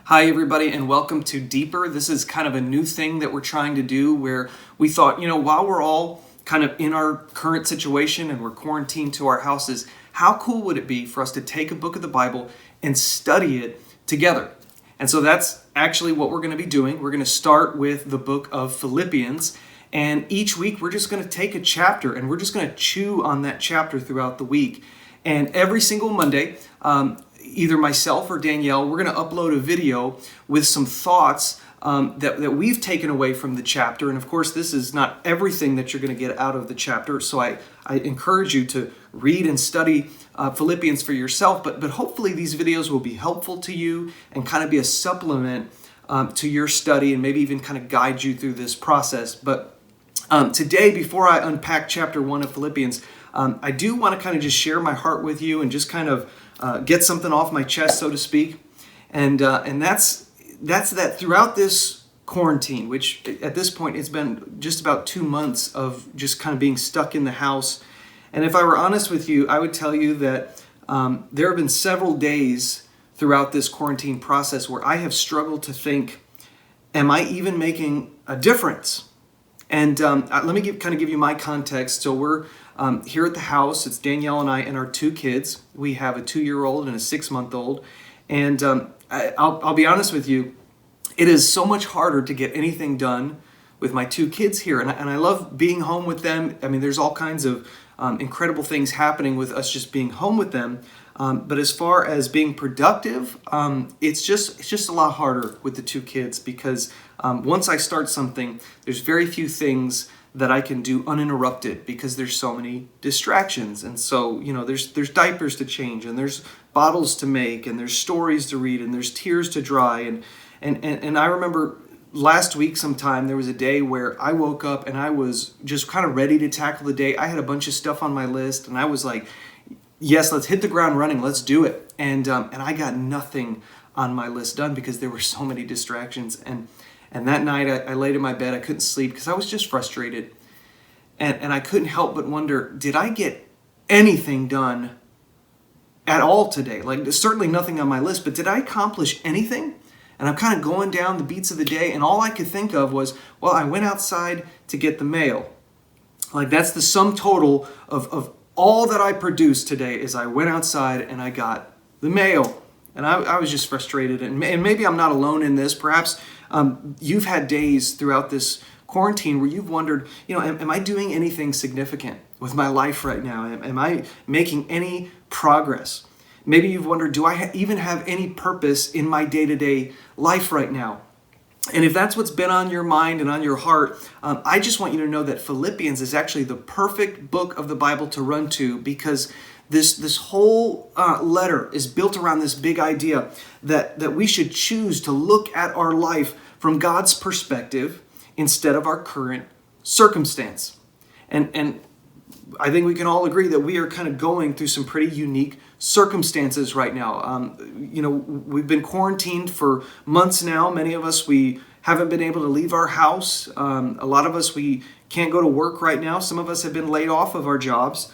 Hi, everybody, and welcome to Deeper. This is kind of a new thing that we're trying to do where we thought, while we're all kind of in our current situation and we're quarantined to our houses, how cool would it be for us to take a book of the Bible and study it together? And so that's actually what we're going to be doing. We're going to start with the book of Philippians. And each week we're just going to take a chapter and we're just going to chew on that chapter throughout the week. And every single Monday, either myself or Danielle, we're going to upload a video with some thoughts that we've taken away from the chapter. And of course, this is not everything that you're going to get out of the chapter. So I encourage you to read and study Philippians for yourself. But hopefully these videos will be helpful to you and kind of be a supplement to your study and maybe even kind of guide you through this process. But today, before I unpack chapter 1 of Philippians, I do want to kind of just share my heart with you and just kind of get something off my chest, so to speak. And that's that throughout this quarantine, which at this point it's been just about 2 months of just kind of being stuck in the house. And if I were honest with you, I would tell you that there have been several days throughout this quarantine process where I have struggled to think, am I even making a difference? And let me give you my context. So we're here at the house. It's Danielle and I and our 2 kids. We have a 2-year-old and a 6-month-old. And I'll be honest with you, it is so much harder to get anything done with my 2 kids here. And I love being home with them. I mean, there's all kinds of incredible things happening with us just being home with them. But as far as being productive, it's just a lot harder with the 2 kids because once I start something, there's very few things that I can do uninterrupted because there's so many distractions. And so, there's diapers to change and there's bottles to make and there's stories to read and there's tears to dry. And I remember last week sometime there was a day where I woke up and I was just kind of ready to tackle the day. I had a bunch of stuff on my list and I was like, yes, let's hit the ground running. Let's do it. And I got nothing on my list done because there were so many distractions. And that night I laid in my bed. I couldn't sleep because I was just frustrated. And I couldn't help but wonder, did I get anything done at all today? Like, there's certainly nothing on my list, but did I accomplish anything? And I'm kind of going down the beats of the day, and all I could think of was, well, I went outside to get the mail. Like, that's the sum total of all that I produced today is I went outside and I got the mail. And I was just frustrated. And maybe I'm not alone in this. Perhaps you've had days throughout this quarantine where you've wondered, am I doing anything significant with my life right now? Am I making any progress? Maybe you've wondered, do I even have any purpose in my day-to-day life right now? And if that's what's been on your mind and on your heart, I just want you to know that Philippians is actually the perfect book of the Bible to run to because this whole letter is built around this big idea that we should choose to look at our life from God's perspective instead of our current circumstance. And I think we can all agree that we are kind of going through some pretty unique circumstances right now. We've been quarantined for months now. Many of us, we haven't been able to leave our house. A lot of us, we can't go to work right now. Some of us have been laid off of our jobs.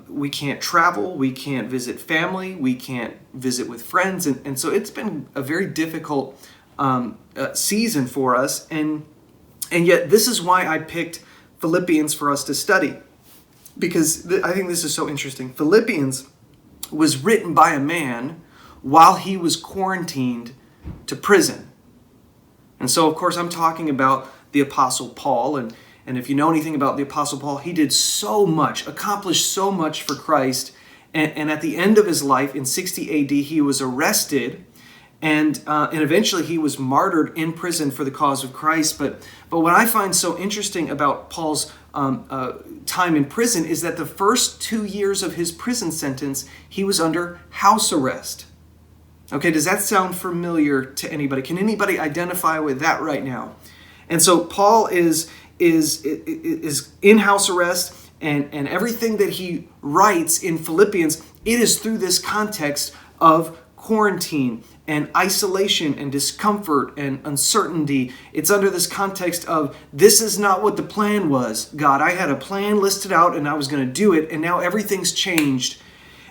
We can't travel. We can't visit family. We can't visit with friends. And so it's been a very difficult season for us. And yet this is why I picked Philippians for us to study. Because I think this is so interesting. Philippians was written by a man while he was quarantined to prison. And so, of course, I'm talking about the Apostle Paul. And if you know anything about the Apostle Paul, he did so much, accomplished so much for Christ. And at the end of his life, in 60 AD, he was arrested. And eventually he was martyred in prison for the cause of Christ. But what I find so interesting about Paul's time in prison is that the first 2 years of his prison sentence, he was under house arrest. Okay, does that sound familiar to anybody? Can anybody identify with that right now? And so Paul is in house arrest, and everything that he writes in Philippians, it is through this context of quarantine and isolation and discomfort and uncertainty. It's under this context of, this is not what the plan was. God, I had a plan listed out and I was going to do it, and now everything's changed.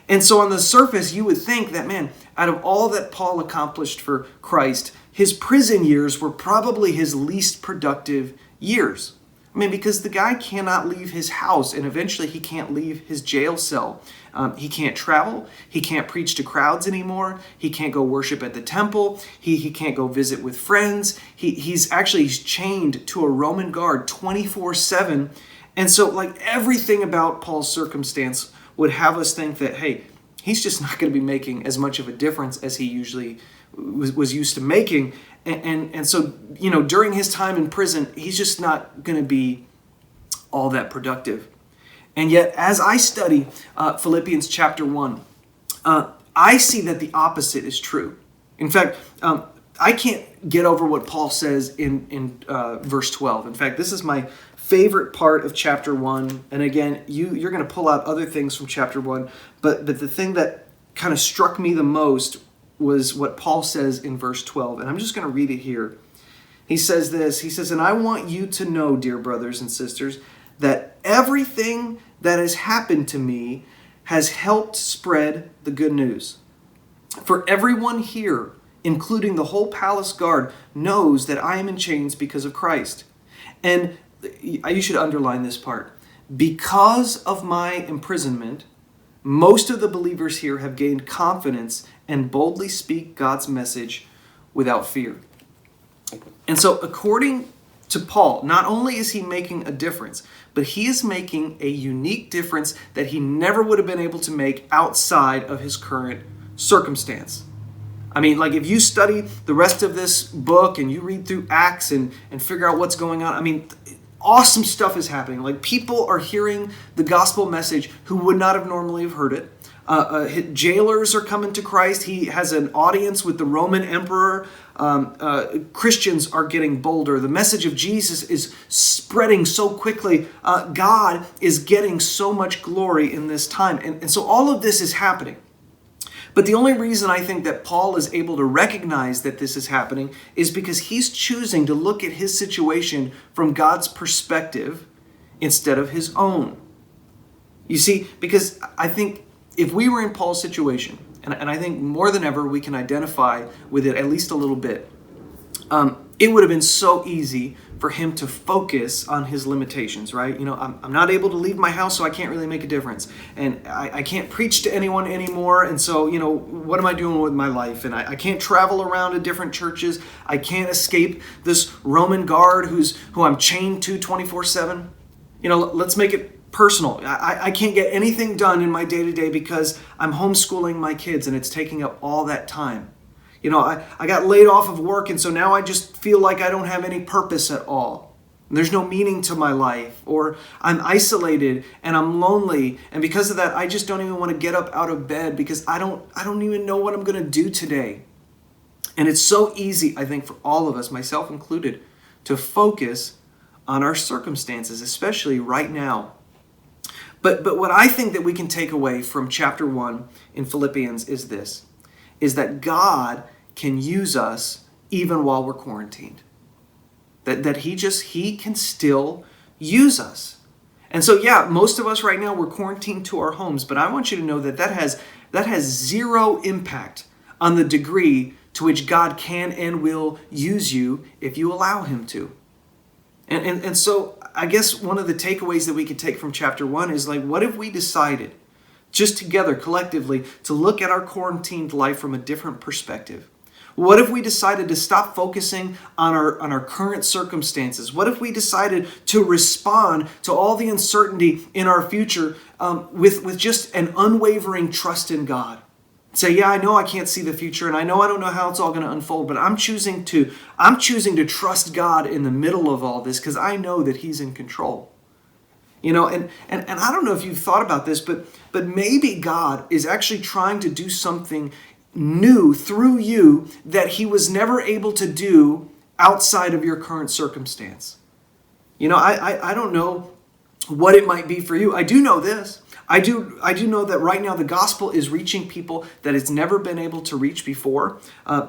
And so on the surface, you would think that, man, out of all that Paul accomplished for Christ, his prison years were probably his least productive years. I mean, because the guy cannot leave his house, and eventually he can't leave his jail cell. He can't travel. He can't preach to crowds anymore. He can't go worship at the temple. He can't go visit with friends. He's chained to a Roman guard 24/7. And so, like, everything about Paul's circumstance would have us think that, hey, he's just not going to be making as much of a difference as he usually was used to making. And so, during his time in prison, he's just not going to be all that productive. And yet, as I study Philippians chapter 1, I see that the opposite is true. In fact, I can't get over what Paul says in verse 12. In fact, this is my favorite part of chapter 1. And again, you're going to pull out other things from chapter 1. But the thing that kind of struck me the most was what Paul says in verse 12. And I'm just going to read it here. He says this. He says, "And I want you to know, dear brothers and sisters, that everything that has happened to me has helped spread the good news. For everyone here, including the whole palace guard, knows that I am in chains because of Christ." And you should underline this part. Because of my imprisonment, most of the believers here have gained confidence and boldly speak God's message without fear. And so, according to Paul, not only is he making a difference, but he is making a unique difference that he never would have been able to make outside of his current circumstance. I mean, like, if you study the rest of this book and you read through Acts and figure out what's going on, I mean, awesome stuff is happening. Like, people are hearing the gospel message who would not have normally have heard it. Jailers are coming to Christ. He has an audience with the Roman emperor. Christians are getting bolder. The message of Jesus is spreading so quickly. God is getting so much glory in this time. And so all of this is happening. But the only reason I think that Paul is able to recognize that this is happening is because he's choosing to look at his situation from God's perspective instead of his own. You see, because I think if we were in Paul's situation, and I think more than ever we can identify with it at least a little bit, it would have been so easy for him to focus on his limitations, right? I'm not able to leave my house, so I can't really make a difference. And I can't preach to anyone anymore, and so, what am I doing with my life? And I can't travel around to different churches. I can't escape this Roman guard who I'm chained to 24/7. Let's make it personal. I can't get anything done in my day-to-day because I'm homeschooling my kids, and it's taking up all that time. I got laid off of work, and so now I just feel like I don't have any purpose at all. There's no meaning to my life, or I'm isolated and I'm lonely, and because of that, I just don't even want to get up out of bed because I don't even know what I'm going to do today. And it's so easy, I think, for all of us, myself included, to focus on our circumstances, especially right now. But what I think that we can take away from chapter 1 in Philippians is this, is that God can use us even while we're quarantined. That he can still use us. And so, yeah, most of us right now, we're quarantined to our homes, but I want you to know that has zero impact on the degree to which God can and will use you if you allow him to. And so I guess one of the takeaways that we could take from chapter 1 is, like, what if we decided just together, collectively, to look at our quarantined life from a different perspective? What if we decided to stop focusing on our current circumstances? What if we decided to respond to all the uncertainty in our future with just an unwavering trust in God? Say, yeah, I know I can't see the future, and I know I don't know how it's all going to unfold, but I'm choosing to trust God in the middle of all this because I know that he's in control. And I don't know if you've thought about this, but maybe God is actually trying to do something new through you that he was never able to do outside of your current circumstance. I don't know what it might be for you. I do know this. I do know that right now the gospel is reaching people that it's never been able to reach before.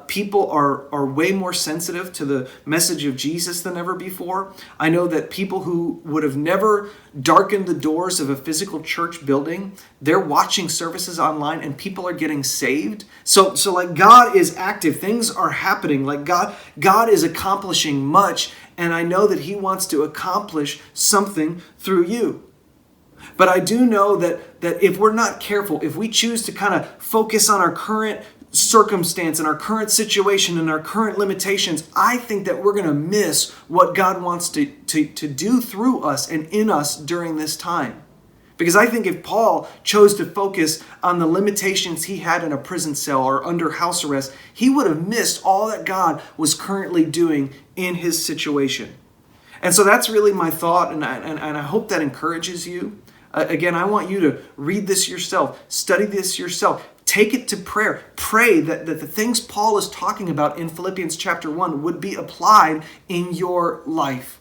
People are way more sensitive to the message of Jesus than ever before. I know that people who would have never darkened the doors of a physical church building, they're watching services online and people are getting saved. So like God is active. Things are happening. Like God is accomplishing much, and I know that he wants to accomplish something through you. But I do know that if we're not careful, if we choose to kind of focus on our current circumstance and our current situation and our current limitations, I think that we're going to miss what God wants to do through us and in us during this time. Because I think if Paul chose to focus on the limitations he had in a prison cell or under house arrest, he would have missed all that God was currently doing in his situation. And so that's really my thought, and I hope that encourages you. Again, I want you to read this yourself, study this yourself, take it to prayer. Pray that the things Paul is talking about in Philippians chapter 1 would be applied in your life.